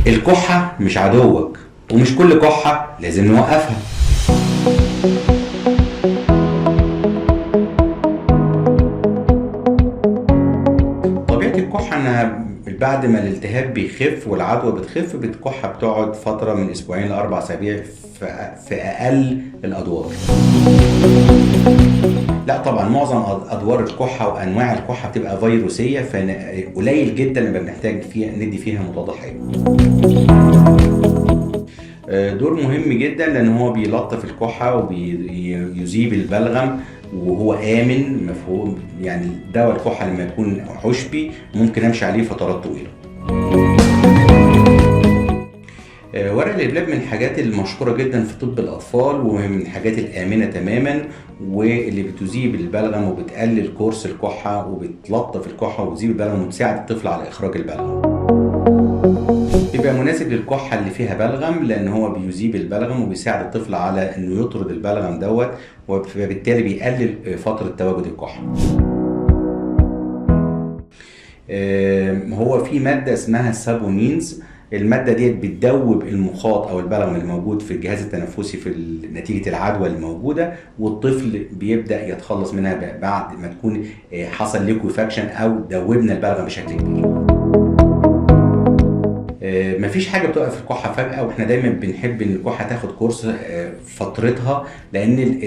الكحة مش عدوك، ومش كل كحة لازم نوقفها. طبيعة الكحة انها بعد ما الالتهاب بيخف والعدوى بتخف، الكحة بتقعد فترة من اسبوعين لاربع اسابيع في اقل الادوار. لا طبعا معظم ادوار الكحة وانواع الكحة بتبقى فيروسية، فقليل جدا لما بنحتاج فيها ندي فيها مضاد حيوي. دور مهم جدا لان هو بيلطف الكحه وبيذيب البلغم، وهو امن مفهوم. يعني دواء الكحه لما يكون عشبي ممكن امشي عليه فترات طويله. ورق الإبلاب من الحاجات المشهورة جدا في طب الأطفال، ومن الحاجات الآمنة تماما، واللي بتذيب البلغم وبتقلل كورس الكحة وبتلطف الكحة وبتذيب البلغم وتساعد الطفل على إخراج البلغم. بيبقى مناسب للكحة اللي فيها بلغم لأن هو بيذيب البلغم وبيساعد الطفل على إنه يطرد البلغم دوت، وبالتالي بيقلل فترة تواجد الكحة. هو في مادة اسمها السابونينز، المادة دي بتدوب المخاط أو البلغم اللي موجود في الجهاز التنفسي في نتيجة العدوى الموجودة، والطفل بيبدأ يتخلص منها بعد ما تكون حصل ليكويفاكشن أو دوبنا البلغم بشكل كبير. مفيش حاجه بتوقف الكحه فجاه، واحنا دايما بنحب ان الكحه تاخد كورس فترتها، لان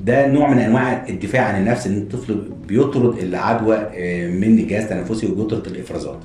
ده نوع من انواع الدفاع عن النفس، ان الطفل بيطرد العدوى من الجهاز التنفسي وبيطرد الافرازات.